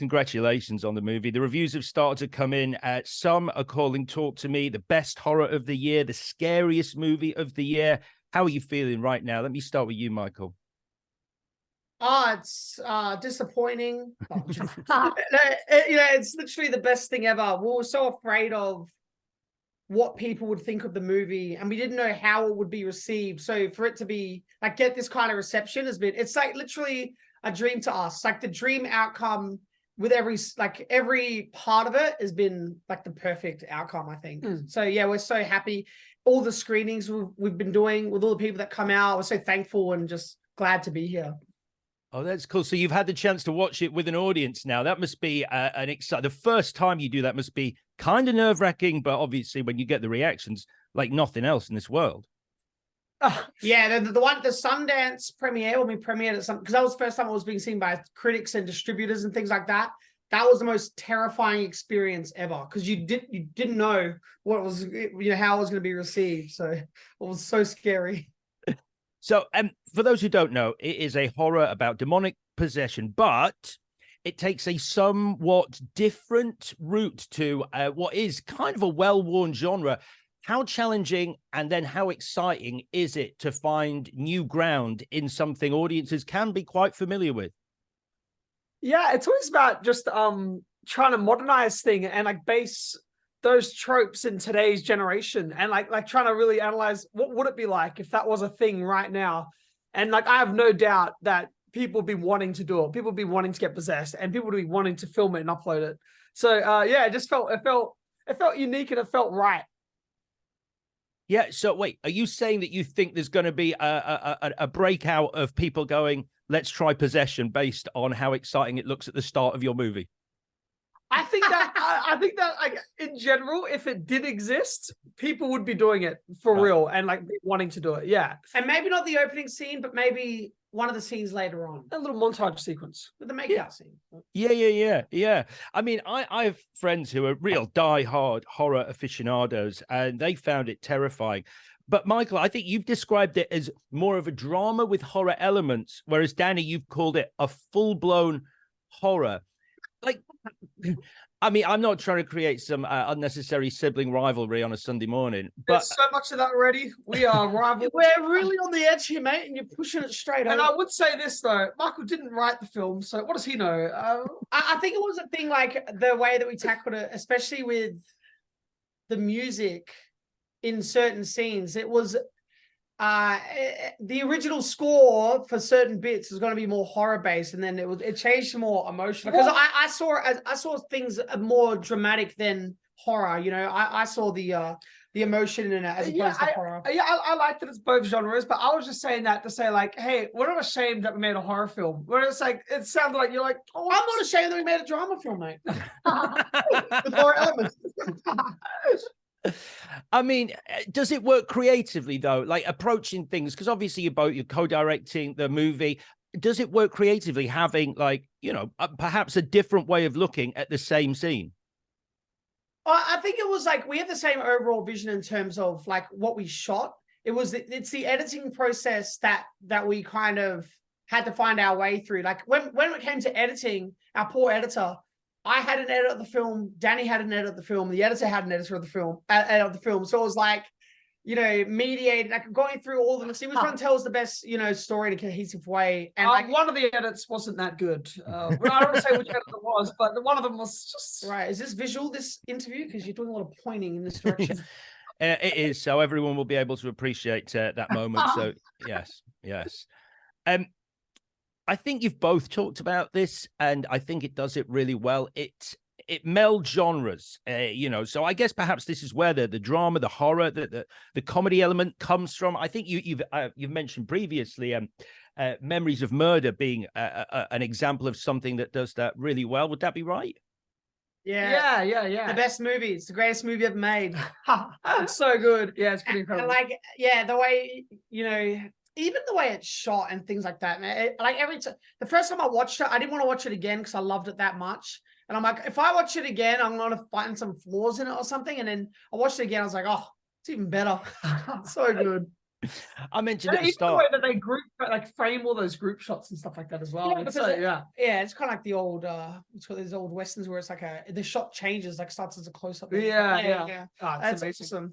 congratulations on the movie. The reviews have started to come in. Some are calling Talk to Me the best horror of the year, the scariest movie of the year. How are you feeling right now? Let me start with you, Michael. It's disappointing. It's literally the best thing ever. We were so afraid of what people would think of the movie, and we didn't know how it would be received. So for it to be like get this kind of reception it's like literally a dream to us. Like the dream outcome with every part of it has been like the perfect outcome, I think. So yeah, we're so happy. All the screenings we've been doing with all the people that come out, we're so thankful and just glad to be here. Oh, that's cool. So you've had the chance to watch it with an audience now. That must be an exciting. The first time you do that must be kind of nerve-wracking, but obviously when you get the reactions, like nothing else in this world. Yeah, the Sundance premiere, when we premiered at something, because that was the first time it was being seen by critics and distributors and things like that. That was the most terrifying experience ever, because you didn't know what it was, how it was going to be received. So it was so scary. So, for those who don't know, it is a horror about demonic possession, but it takes a somewhat different route to what is kind of a well-worn genre. How challenging and then how exciting is it to find new ground in something audiences can be quite familiar with? Yeah, it's always about just trying to modernize things and like base those tropes in today's generation, and like trying to really analyze what would it be like if that was a thing right now. And like I have no doubt that people would be wanting to do it. People would be wanting to get possessed, and people would be wanting to film it and upload it. So yeah, it felt unique and it felt right. Yeah. So wait, are you saying that you think there's going to be a breakout of people going, let's try possession based on how exciting it looks at the start of your movie? I think that like in general, if it did exist, people would be doing it for real and like wanting to do it. Yeah. And maybe not the opening scene, but maybe one of the scenes later on. A little montage sequence. With the makeout scene. Yeah. I mean, I have friends who are real die-hard horror aficionados, and they found it terrifying. But Michael, I think you've described it as more of a drama with horror elements, whereas Danny, you've called it a full-blown horror. Like, I mean, I'm not trying to create some unnecessary sibling rivalry on a Sunday morning, but there's so much of that already. We are rivals. We're really on the edge here, mate, and you're pushing it straight over. And I would say this though, Michael didn't write the film, so what does he know? I think it was a thing like the way that we tackled it, especially with the music in certain scenes. It was the original score for certain bits was going to be more horror based, and then it changed to more emotional, because I saw things more dramatic than horror. I saw the emotion in it as opposed to horror. I like that it's both genres, but I was just saying that to say like, hey, we're not ashamed that we made a horror film. Where it's like, it sounds like you're like, oh, I'm not ashamed that we made a drama film, mate. With horror elements. I mean, does it work creatively though? Like approaching things, because obviously you're co-directing the movie. Does it work creatively having like, perhaps a different way of looking at the same scene? I think it was like we had the same overall vision in terms of like what we shot. It's the editing process that we kind of had to find our way through. Like when it came to editing, our poor editor, I had an edit of the film, Danny had an edit of the film, the editor had an editor of the film, So it was like, mediated, like going through all of them. He was trying to tell us the best, story in a cohesive way. And like one of the edits wasn't that good. I don't want to say which edit it was, but one of them was just right. Is this visual, this interview? Because you're doing a lot of pointing in this direction. It is, so everyone will be able to appreciate that moment. So yes. I think you've both talked about this, and I think it does it really well. It melds genres, so I guess perhaps this is where the drama, the horror, the comedy element comes from. I think you've mentioned previously Memories of Murder being an example of something that does that really well. Would that be right? Yeah. The best movie. It's the greatest movie ever made. It's so good. Yeah, it's pretty incredible. And the way, even the way it's shot and things like that, man. The first time I watched it, I didn't want to watch it again because I loved it that much. And I'm like, if I watch it again, I'm going to find some flaws in it or something. And then I watched it again. I was like, oh, it's even better. So good. I mentioned at the Even the way start. that they group, like frame all those group shots and stuff like that as well. Yeah, It's because yeah. yeah, it's kind of like the old it's got these old westerns where it's like the shot changes, like starts as a close up. Yeah. Oh, it's That's amazing. awesome.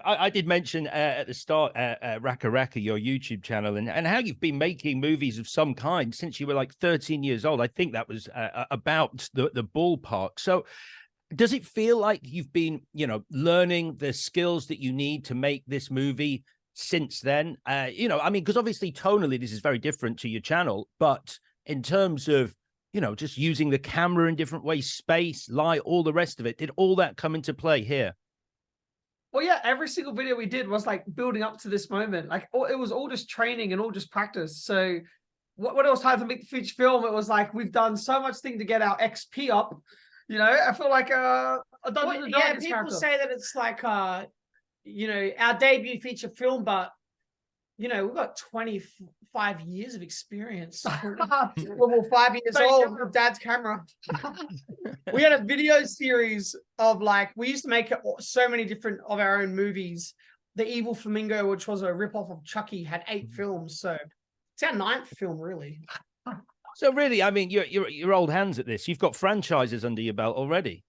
I did mention at the start, Raka Raka, your YouTube channel, and how you've been making movies of some kind since you were like 13 years old. I think that was about the ballpark. So does it feel like you've been, learning the skills that you need to make this movie since then? I mean, because obviously tonally, this is very different to your channel, but in terms of, just using the camera in different ways, space, light, all the rest of it, did all that come into play here? Well, yeah, every single video we did was like building up to this moment. Like it was all just training and all just practice. So when it was time to make the feature film, it was like we've done so much thing to get our XP up. I feel like a Dungeons and Dragons people character. say that it's like our debut feature film, but we've got 25 years of experience. We're 5 years old with Dad's camera. We had a video series of we used to make so many different of our own movies. The Evil Flamingo, which was a ripoff of Chucky, had 8 films. So it's our 9th film, really. So really, I mean, you're old hands at this. You've got franchises under your belt already.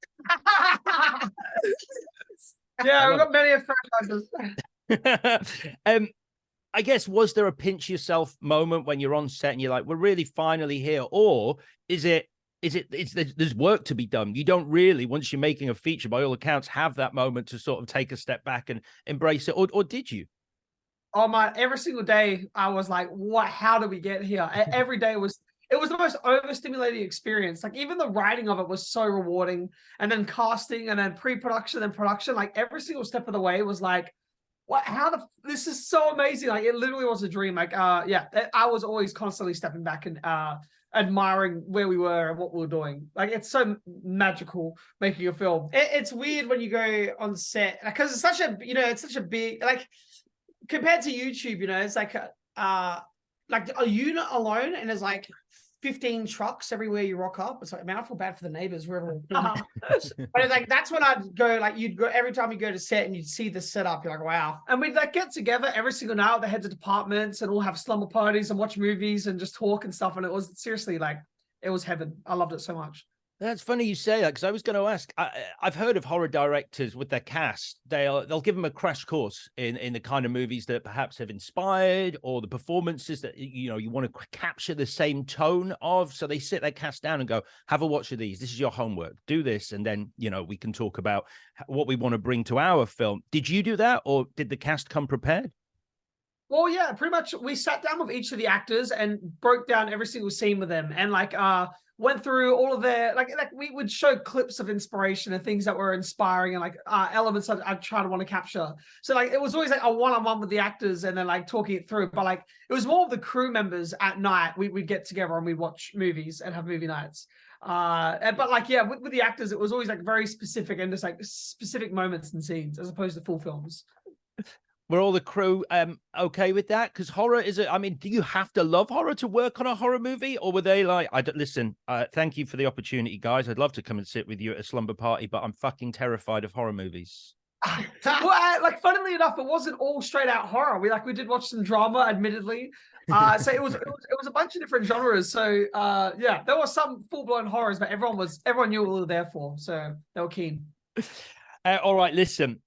Yeah, we've got many franchises. I guess, was there a pinch yourself moment when you're on set and you're like, we're really finally here? Or is there's work to be done? You don't really, once you're making a feature, by all accounts, have that moment to sort of take a step back and embrace it. Or did you? Oh my, every single day I was like, what, how did we get here? Every day it was the most overstimulating experience. Like even the writing of it was so rewarding. And then casting and then pre-production and production, like every single step of the way was like, what, this is so amazing. Like it literally was a dream. Like, yeah, I was always constantly stepping back and admiring where we were and what we were doing. Like it's so magical making a film. It's weird when you go on set because it's such a big, like compared to YouTube, it's like a unit alone and there's like 15 trucks everywhere you rock up. It's like, man, I feel bad for the neighbors wherever. But it's like that's when I'd go. Like you'd go every time you go to set and you'd see the setup. You're like, wow. And we'd get together every single night with the heads of departments and all have slumber parties and watch movies and just talk and stuff. And it was seriously it was heaven. I loved it so much. That's funny you say that because I was going to ask. I've heard of horror directors with their cast. They'll give them a crash course in the kind of movies that perhaps have inspired or the performances that you want to capture the same tone of. So they sit their cast down and go, "Have a watch of these. This is your homework. Do this, and then we can talk about what we want to bring to our film." Did you do that, or did the cast come prepared? Well, yeah, pretty much. We sat down with each of the actors and broke down every single scene with them, and went through all of their we would show clips of inspiration and things that were inspiring and elements that I try to want to capture. So it was always a one-on-one with the actors and then talking it through. But it was more of the crew members at night. We'd get together and we'd watch movies and have movie nights. With the actors, it was always very specific and just specific moments and scenes as opposed to full films. Were all the crew okay with that? Because horror do you have to love horror to work on a horror movie? Or were they like, listen, thank you for the opportunity, guys. I'd love to come and sit with you at a slumber party, but I'm fucking terrified of horror movies. Well, funnily enough, it wasn't all straight out horror. We did watch some drama, admittedly. So it was a bunch of different genres. So yeah, there was some full-blown horrors, but everyone knew what we were there for. So they were keen. All right, listen,